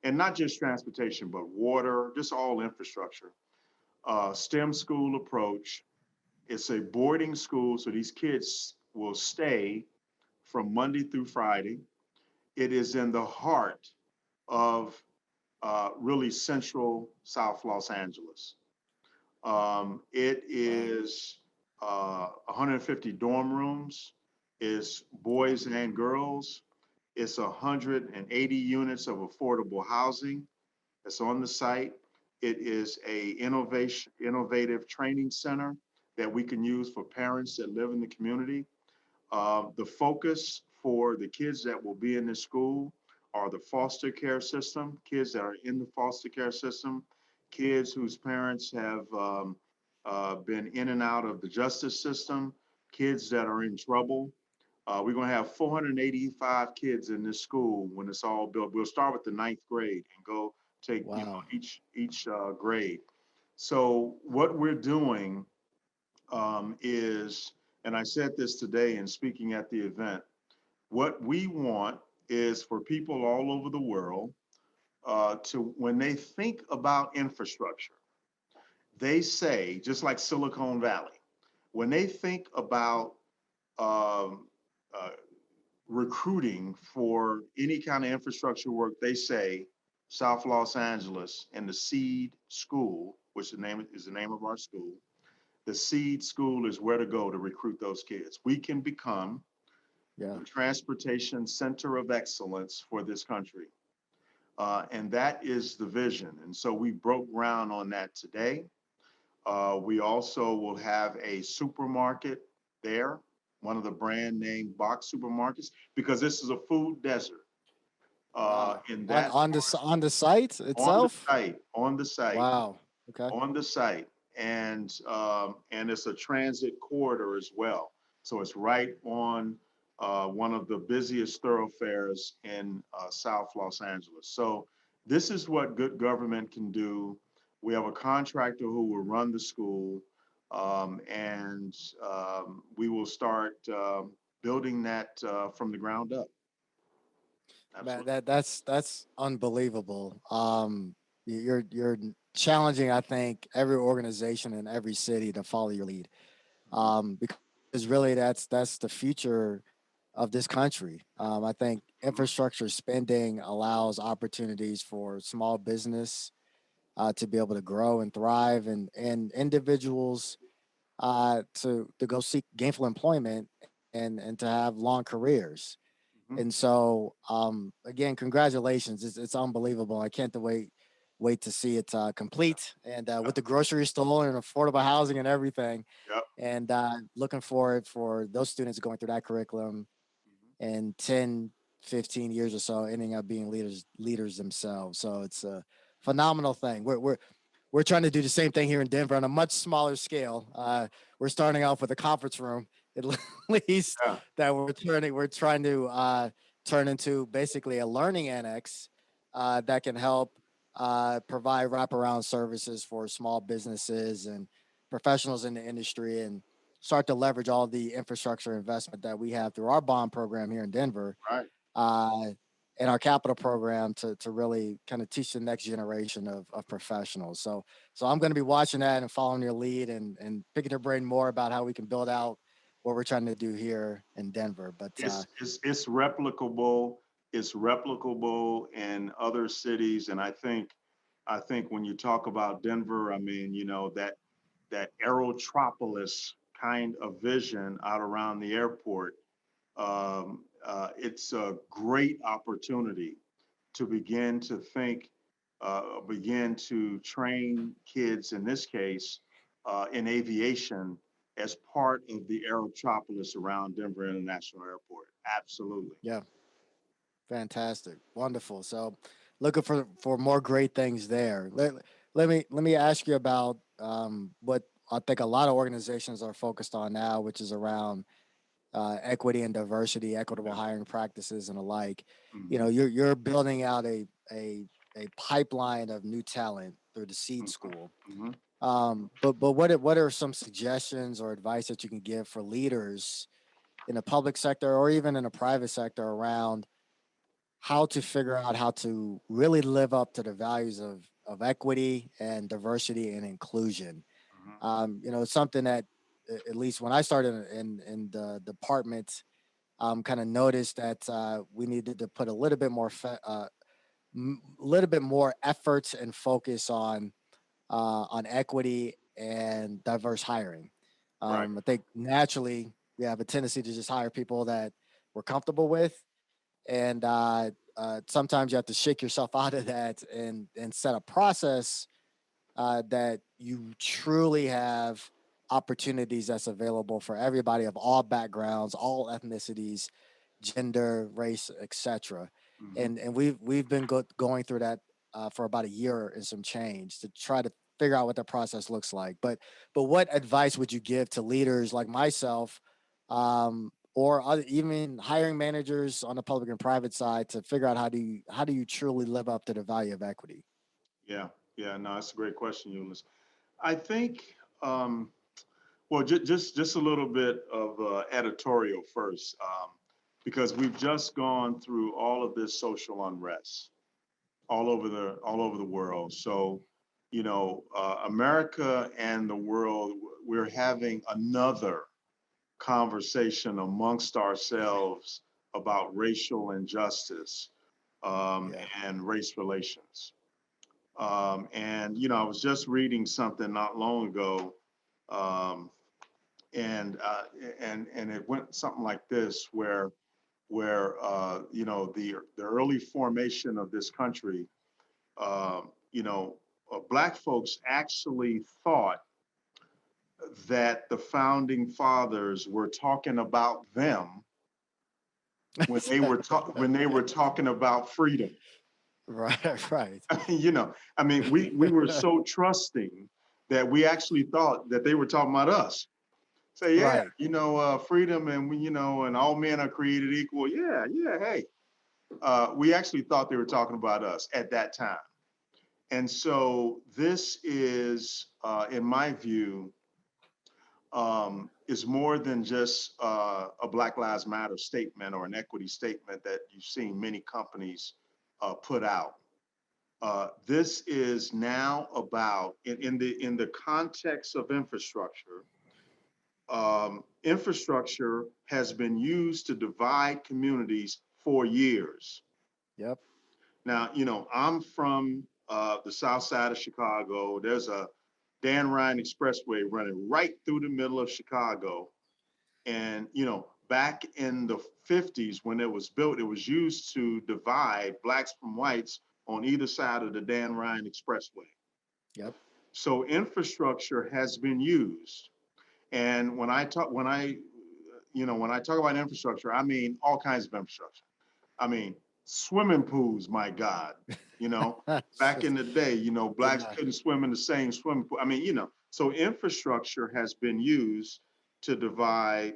[SPEAKER 2] and not just transportation, but water, just all infrastructure. STEM school approach. It's a boarding school, so these kids will stay from Monday through Friday. It is in the heart of really central South Los Angeles. It
[SPEAKER 1] Wow.
[SPEAKER 2] is 150 dorm rooms. It's boys and girls. It's 180 units of affordable housing that's on the site. It is a innovative training center that we can use for parents that live in the community. The focus for the kids that will be in this school are the foster care system, kids that are in the foster care system, kids whose parents have been in and out of the justice system, kids that are in trouble. We're going to have 485 kids in this school when it's all built. We'll start with the ninth grade and go take
[SPEAKER 1] Wow.
[SPEAKER 2] each grade. So what we're doing is, and I said this today in speaking at the event, what we want is for people all over the world to, when they think about infrastructure, they say, just like Silicon Valley, when they think about um, uh, recruiting for any kind of infrastructure work, they say South Los Angeles and the Seed School, which is the name of our school. The Seed School is where to go to recruit those kids. We can become
[SPEAKER 1] Yeah.
[SPEAKER 2] the transportation center of excellence for this country. And that is the vision. And so we broke ground on that today. We also will have a supermarket there, one of the brand name box supermarkets, because this is a food desert.
[SPEAKER 1] Wow.
[SPEAKER 2] In
[SPEAKER 1] On
[SPEAKER 2] that
[SPEAKER 1] on the site
[SPEAKER 2] on the
[SPEAKER 1] itself?
[SPEAKER 2] site, on the site,
[SPEAKER 1] Wow. Okay.
[SPEAKER 2] on the site, and it's a transit corridor as well. So it's right on one of the busiest thoroughfares in South Los Angeles. So this is what good government can do. We have a contractor who will run the school, and we will start building that from the ground up.
[SPEAKER 1] Man,
[SPEAKER 2] Absolutely.
[SPEAKER 1] that's unbelievable. You're challenging, I think, every organization in every city to follow your lead.
[SPEAKER 2] Mhm.
[SPEAKER 1] Because really that's the future of this country. I think
[SPEAKER 2] Mhm.
[SPEAKER 1] infrastructure spending allows opportunities for small business to be able to grow and thrive, and individuals to go seek gainful employment and to have long careers. And
[SPEAKER 2] Mhm.
[SPEAKER 1] so, again, congratulations! It's unbelievable. I can't wait to see it complete, and with
[SPEAKER 2] Yep.
[SPEAKER 1] the grocery store and affordable housing and everything.
[SPEAKER 2] Yep.
[SPEAKER 1] And looking forward for those students going through that curriculum in 10, 15 years or so, ending up being leaders themselves. So it's a phenomenal thing. We're trying to do the same thing here in Denver on a much smaller scale. We're starting off with a conference room, at least
[SPEAKER 2] Yeah.
[SPEAKER 1] that we're trying to turn into basically a learning annex that can help provide wraparound services for small businesses and professionals in the industry, and start to leverage all the infrastructure investment that we have through our bond program here in Denver,
[SPEAKER 2] Right.
[SPEAKER 1] uh, and our capital program to really kind of teach the next generation of professionals. So I'm going to be watching that and following your lead, and picking your brain more about how we can build out what we're trying to do here in Denver. But
[SPEAKER 2] It's replicable. It's replicable in other cities, and I think when you talk about Denver, I mean, that aerotropolis kind of vision out around the airport. It's a great opportunity to begin to train kids in this case in aviation as part of the aerotropolis around Denver International Airport. Absolutely.
[SPEAKER 1] yeah, fantastic, wonderful. So looking for more great things there. Let me ask you about what I think a lot of organizations are focused on now, which is around equity and diversity, equitable
[SPEAKER 2] Yeah.
[SPEAKER 1] hiring practices, and the like. You know,
[SPEAKER 2] Hmm.
[SPEAKER 1] you're building out a pipeline of new talent through the seed
[SPEAKER 2] Hmm.
[SPEAKER 1] school.
[SPEAKER 2] Hmm.
[SPEAKER 1] But what are some suggestions or advice that you can give for leaders in the public sector or even in the private sector around how to figure out how to really live up to the values of equity and diversity and inclusion.
[SPEAKER 2] Mhm.
[SPEAKER 1] Something that at least when I started in the department, kind of noticed that we needed to put a little bit more little bit more efforts and focus on equity and diverse hiring.
[SPEAKER 2] Right.
[SPEAKER 1] I think naturally we have a tendency to just hire people that we're comfortable with, and sometimes you have to shake yourself out of that and set a process that you truly have opportunities that's available for everybody of all backgrounds, all ethnicities, gender, race, etc.
[SPEAKER 2] Mhm.
[SPEAKER 1] And we've been going through that for about a year and some change to try to figure out what that process looks like. But what advice would you give to leaders like myself, or even hiring managers on the public and private side to figure out how do you truly live up to the value of equity?
[SPEAKER 2] Yeah. Yeah. No, that's a great question, Eunice. I think, well, just a little bit of editorial first, because we've just gone through all of this social unrest all over the world. So, America and the world, we're having another conversation amongst ourselves about racial injustice,
[SPEAKER 1] Yeah.
[SPEAKER 2] and race relations. And I was just reading something not long ago, um, and and it went something like this, where the early formation of this country, black folks actually thought that the founding fathers were talking about them when they were talking about freedom.
[SPEAKER 1] Right, right,
[SPEAKER 2] I mean, we were so trusting that we actually thought that they were talking about us. Say, yeah,
[SPEAKER 1] right.
[SPEAKER 2] freedom, and and all men are created equal. Yeah, yeah. Hey, we actually thought they were talking about us at that time. And so this is, in my view, is more than just a Black Lives Matter statement or an equity statement that you've seen many companies put out. This is now about, in the context of infrastructure. Infrastructure has been used to divide communities for years.
[SPEAKER 1] Yep.
[SPEAKER 2] Now, I'm from the south side of Chicago. There's a Dan Ryan Expressway running right through the middle of Chicago. And, back in the 50s when it was built, it was used to divide blacks from whites on either side of the Dan Ryan Expressway.
[SPEAKER 1] Yep.
[SPEAKER 2] So infrastructure has been used. And when I talk about infrastructure, I mean all kinds of infrastructure. I mean, swimming pools, my God. You know, back in the day, blacks
[SPEAKER 1] Yeah.
[SPEAKER 2] couldn't swim in the same swimming pool. I mean, so infrastructure has been used to divide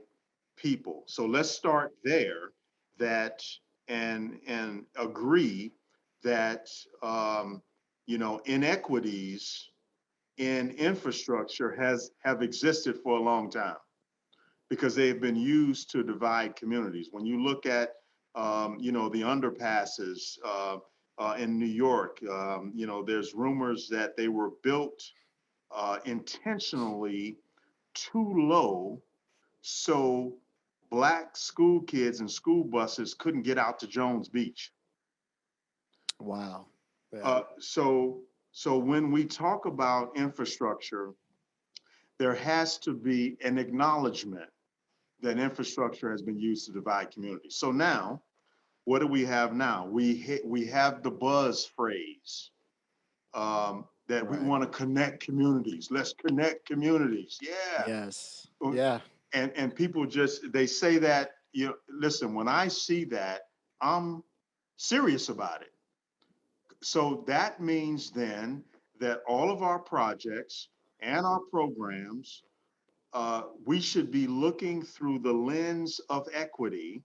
[SPEAKER 2] people. So let's start there, that and agree that inequities in infrastructure have existed for a long time because they've been used to divide communities. When you look at, the underpasses in New York, there's rumors that they were built intentionally too low so black school kids and school buses couldn't get out to Jones Beach.
[SPEAKER 1] Wow. Yeah.
[SPEAKER 2] So when we talk about infrastructure, there has to be an acknowledgement that infrastructure has been used to divide communities. So now, what do we have now? We have the buzz phrase, that we
[SPEAKER 1] Right.
[SPEAKER 2] want to connect communities. Let's connect communities. Yeah.
[SPEAKER 1] Yes. Yeah.
[SPEAKER 2] And people just they say that, listen, when I see that, I'm serious about it. So that means then that all of our projects and our programs, we should be looking through the lens of equity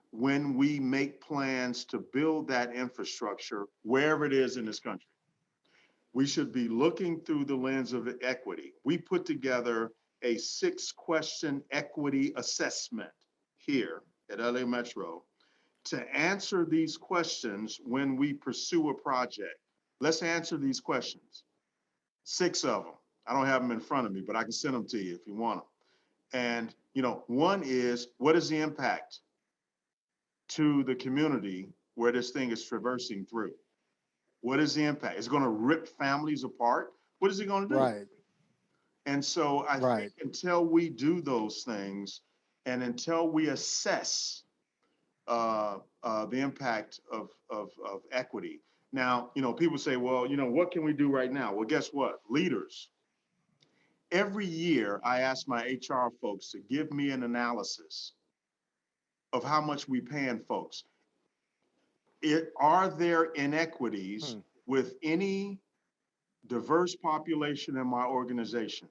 [SPEAKER 2] when we make plans to build that infrastructure wherever it is in this country. We should be looking through the lens of equity. We put together a 6-question equity assessment here at LA Metro to answer these questions when we pursue a project. Let's answer these questions. Six of them. I don't have them in front of me, but I can send them to you if you want them. And, one is, what is the impact to the community where this thing is traversing through? What is the impact? It's going to rip families apart. What is it going to do?
[SPEAKER 1] Right.
[SPEAKER 2] And so I think
[SPEAKER 1] Right.
[SPEAKER 2] until we do those things and until we assess the impact of equity. Now, people say, well, what can we do right now? Well, guess what? Leaders. Every year, I ask my HR folks to give me an analysis of how much we paying folks. Are there inequities
[SPEAKER 1] Hmm.
[SPEAKER 2] with any diverse population in my organization?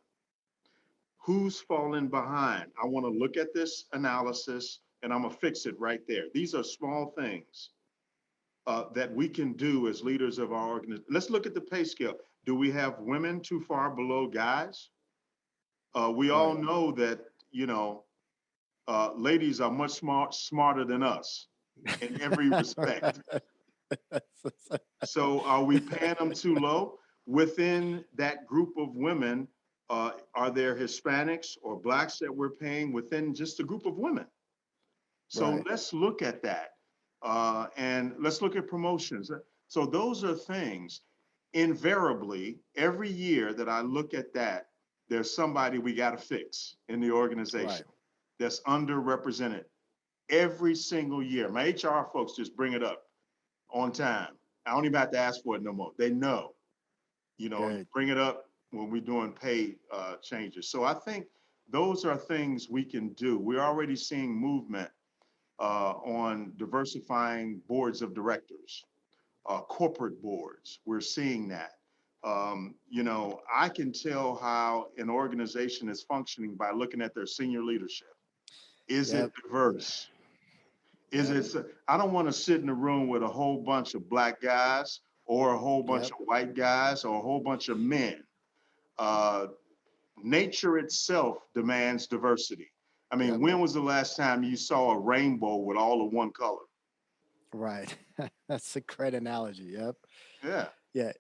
[SPEAKER 2] Who's falling behind? I want to look at this analysis and I'm going to fix it right there. These are small things that we can do as leaders of our organization. Let's look at the pay scale. Do we have women too far below guys? We all
[SPEAKER 1] Right.
[SPEAKER 2] know that, ladies are much smarter than us in every respect. So are we paying them too low? Within that group of women, are there Hispanics or blacks that we're paying within just a group of women? So
[SPEAKER 1] Right.
[SPEAKER 2] let's look at that. And let's look at promotions. So those are things, invariably, every year that I look at that, there's somebody we got to fix in the
[SPEAKER 1] Right.
[SPEAKER 2] organization that's underrepresented every single year. My HR folks just bring it up on time. I don't even have to ask for it no more. They know, you
[SPEAKER 1] Good.
[SPEAKER 2] bring it up when we're doing pay changes. So I think those are things we can do. We're already seeing movement on diversifying boards of directors, corporate boards. We're seeing that. I can tell how an organization is functioning by looking at their senior leadership. Is it
[SPEAKER 1] Yep.
[SPEAKER 2] diverse? Is
[SPEAKER 1] Yep.
[SPEAKER 2] it? I don't want to sit in a room with a whole bunch of black guys or a whole bunch
[SPEAKER 1] Yep.
[SPEAKER 2] of white guys or a whole bunch of men. Uh, Nature itself demands diversity. I mean,
[SPEAKER 1] Yep.
[SPEAKER 2] when was the last time you saw a rainbow with all of one color?
[SPEAKER 1] Right. That's a great analogy. Yep.
[SPEAKER 2] Yeah.
[SPEAKER 1] Yeah.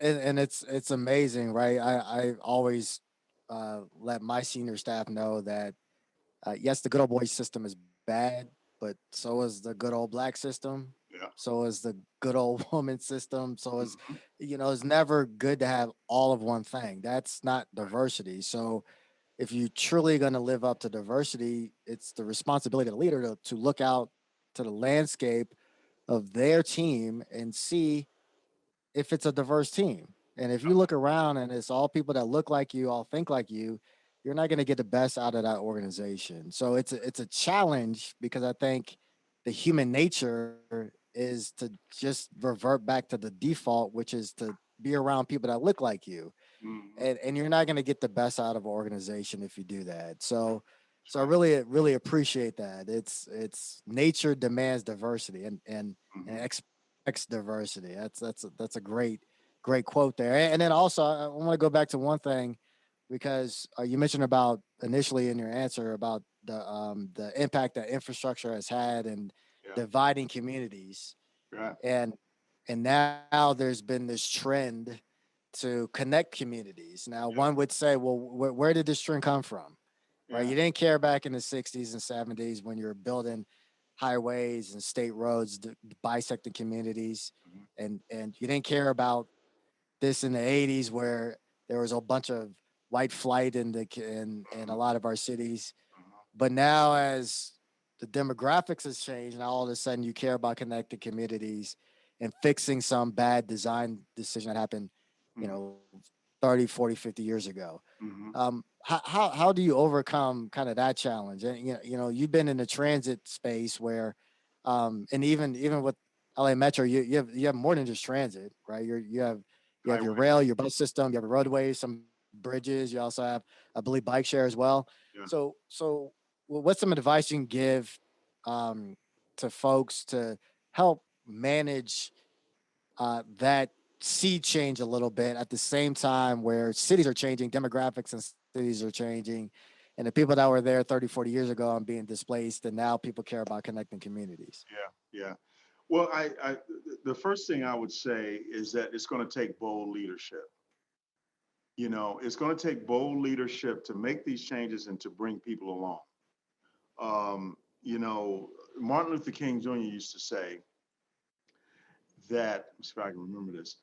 [SPEAKER 1] And it's amazing, right? I always let my senior staff know that yes, the good old boy system is bad, but so is the good old black system.
[SPEAKER 2] Yeah.
[SPEAKER 1] So is the good old woman system. So is,
[SPEAKER 2] Mhm.
[SPEAKER 1] it's never good to have all of one thing. That's not
[SPEAKER 2] Right.
[SPEAKER 1] diversity. So if you're truly going to live up to diversity, it's the responsibility of the leader to look out to the landscape of their team and see if it's a diverse team. And if you look around and it's all people that look like you, all think like you're not going to get the best out of that organization. So it's a challenge because I think the human nature is to just revert back to the default, which is to be around people that look like you.
[SPEAKER 2] Mhm.
[SPEAKER 1] And you're not going to get the best out of an organization if you do that.
[SPEAKER 2] That's
[SPEAKER 1] So I
[SPEAKER 2] right.
[SPEAKER 1] really appreciate that. It's nature demands diversity and
[SPEAKER 2] Mhm.
[SPEAKER 1] expects diversity. That's a great quote there. And then also I want to go back to one thing because you mentioned about initially in your answer about the impact that infrastructure has had and
[SPEAKER 2] Yeah.
[SPEAKER 1] dividing communities
[SPEAKER 2] Right.
[SPEAKER 1] and now there's been this trend to connect communities. Now,
[SPEAKER 2] Yeah.
[SPEAKER 1] one would say, well, where did this trend come from? Right?
[SPEAKER 2] Yeah.
[SPEAKER 1] You didn't care back in the 60s and 70s when you were building highways and state roads, bisecting communities,
[SPEAKER 2] Mhm.
[SPEAKER 1] and you didn't care about this in the 80s where there was a bunch of white flight in a
[SPEAKER 2] Mhm.
[SPEAKER 1] lot of our cities.
[SPEAKER 2] Mhm.
[SPEAKER 1] But now, as the demographics has changed, now all of a sudden you care about connected communities and fixing some bad design decision that happened, you
[SPEAKER 2] Mhm.
[SPEAKER 1] know, 30, 40, 50 years ago.
[SPEAKER 2] Mhm.
[SPEAKER 1] How do you overcome kind of that challenge? And you've been in the transit space where, and even with LA Metro, you have more than just transit, right? You have your
[SPEAKER 2] Highways.
[SPEAKER 1] rail, your bus system, you have roadways, some bridges. You also have, I believe, bike share as well.
[SPEAKER 2] Yeah.
[SPEAKER 1] So what's some advice you can give um, to folks to help manage that sea change a little bit at the same time where cities are changing, demographics and cities are changing, and the people that were there 30, 40 years ago and being displaced, and now people care about connecting communities.
[SPEAKER 2] Yeah. Yeah. Well, the first thing I would say is that it's going to take bold leadership. You know, it's going to take bold leadership to make these changes and to bring people along. You know, Martin Luther King Jr. used to say that, let's see if I can remember this,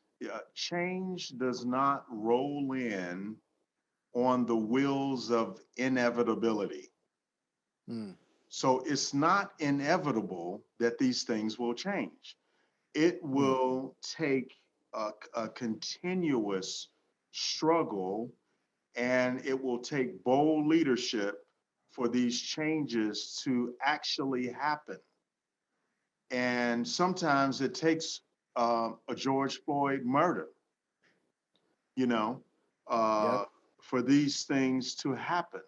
[SPEAKER 2] change does not roll in on the wheels of inevitability.
[SPEAKER 1] Mm,
[SPEAKER 2] So it's not inevitable that these things will change. It
[SPEAKER 1] mm,
[SPEAKER 2] will take a continuous struggle, and it will take bold leadership for these changes to actually happen. And sometimes it takes a George Floyd murder, you know,
[SPEAKER 1] yep.
[SPEAKER 2] uh, for these things to happen.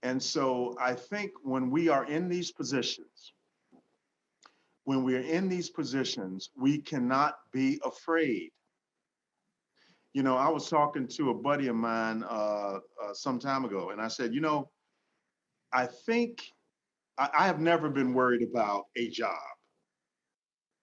[SPEAKER 2] And so I think when we're in these positions, we cannot be afraid. You know, I was talking to a buddy of mine some time ago, and I said, you know, I think I have never been worried about a job.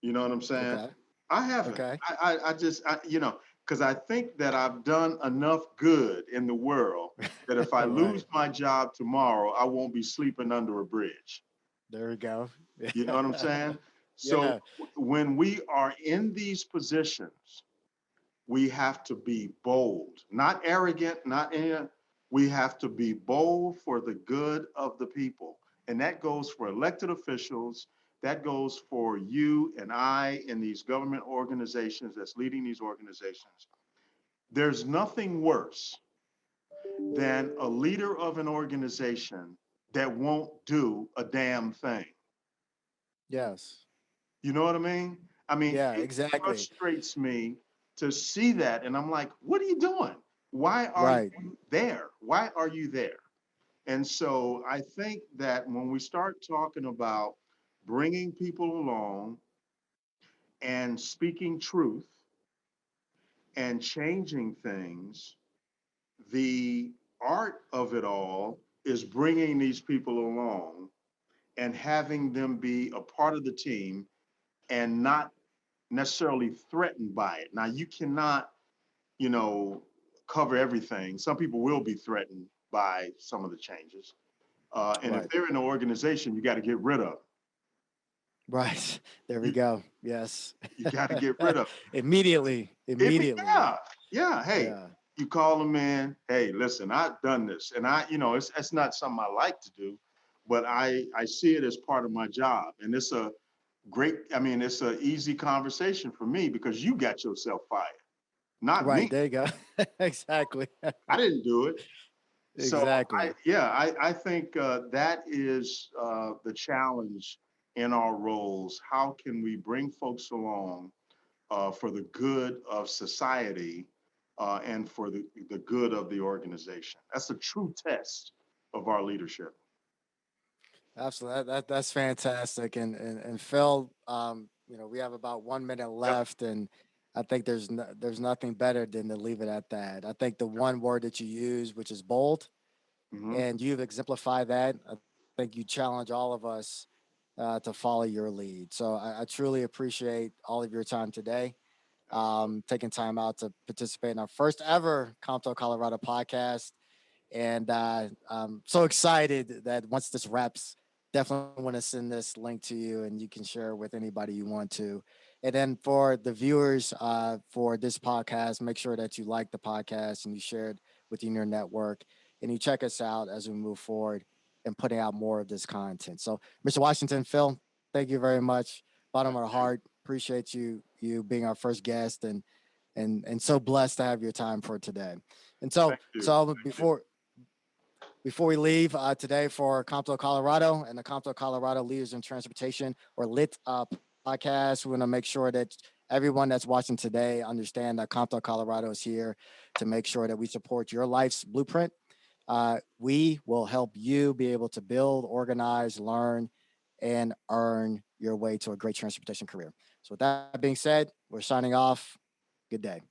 [SPEAKER 2] You know what I'm saying?
[SPEAKER 1] Okay.
[SPEAKER 2] I haven't.
[SPEAKER 1] Okay.
[SPEAKER 2] I just, you know, because I think that I've done enough good in the world that if I
[SPEAKER 1] Right.
[SPEAKER 2] lose my job tomorrow, I won't be sleeping under a bridge.
[SPEAKER 1] There we go.
[SPEAKER 2] You know what I'm saying? So
[SPEAKER 1] Yeah.
[SPEAKER 2] when we are in these positions, we have to be bold, not arrogant, not in. We have to be bold for the good of the people. And that goes for elected officials. That goes for you and I in these government organizations that's leading these organizations. There's nothing worse than a leader of an organization that won't do a damn thing.
[SPEAKER 1] Yes.
[SPEAKER 2] You know what I mean? I mean,
[SPEAKER 1] Yeah,
[SPEAKER 2] it
[SPEAKER 1] exactly.
[SPEAKER 2] frustrates me to see that. And I'm like, what are you doing? Why are
[SPEAKER 1] Right.
[SPEAKER 2] you there? Why are you there? And so I think that when we start talking about bringing people along and speaking truth and changing things, the art of it all is bringing these people along and having them be a part of the team and not necessarily threatened by it. Now, you cannot, you know, cover everything. Some people will be threatened by some of the changes. And if
[SPEAKER 1] Right.
[SPEAKER 2] they're in an organization, you got to get rid of them.
[SPEAKER 1] Right. There we
[SPEAKER 2] You,
[SPEAKER 1] go. Yes.
[SPEAKER 2] you got to get rid of them.
[SPEAKER 1] Immediately. Immediately.
[SPEAKER 2] Yeah, yeah. Hey,
[SPEAKER 1] Yeah.
[SPEAKER 2] you call them in. Hey, listen, I've done this, and I, you know, it's not something I like to do, but I see it as part of my job, and it's a great. I mean, it's an easy conversation for me because you got yourself fired, not
[SPEAKER 1] Right.
[SPEAKER 2] me.
[SPEAKER 1] There you go. Exactly.
[SPEAKER 2] I didn't do it. So
[SPEAKER 1] Exactly.
[SPEAKER 2] I think that is the challenge in our roles. How can we bring folks along for the good of society and for the good of the organization? That's a true test of our leadership.
[SPEAKER 1] Absolutely. That's fantastic. And Phil, we have about 1 minute
[SPEAKER 2] Yep.
[SPEAKER 1] left, and I think there's nothing better than to leave it at that. I think the one word that you use, which is bold,
[SPEAKER 2] Hmm.
[SPEAKER 1] and you've exemplified that. I think you challenge all of us to follow your lead. So I truly appreciate all of your time today,
[SPEAKER 2] Absolutely.
[SPEAKER 1] taking time out to participate in our first ever COMTO Colorado podcast. And I'm so excited that once this wraps, definitely want to send this link to you and you can share it with anybody you want to. And then for the viewers for this podcast, make sure that you like the podcast and you share it within your network and you check us out as we move forward and putting out more of this content. So, Mr. Washington, Phil, thank you very much. Bottom of the
[SPEAKER 2] Thank
[SPEAKER 1] heart,
[SPEAKER 2] you.
[SPEAKER 1] appreciate you being our first guest and so blessed to have your time for today. And so,
[SPEAKER 2] Thank you.
[SPEAKER 1] so
[SPEAKER 2] Thank you.
[SPEAKER 1] before we leave today for COMTO Colorado and the COMTO Colorado Leaders in Transportation or LIT podcast, we want to make sure that everyone that's watching today understand that COMTO Colorado is here to make sure that we support your life's blueprint. We will help you be able to build, organize, learn, and earn your way to a great transportation career. So, with that being said, we're signing off. Good day.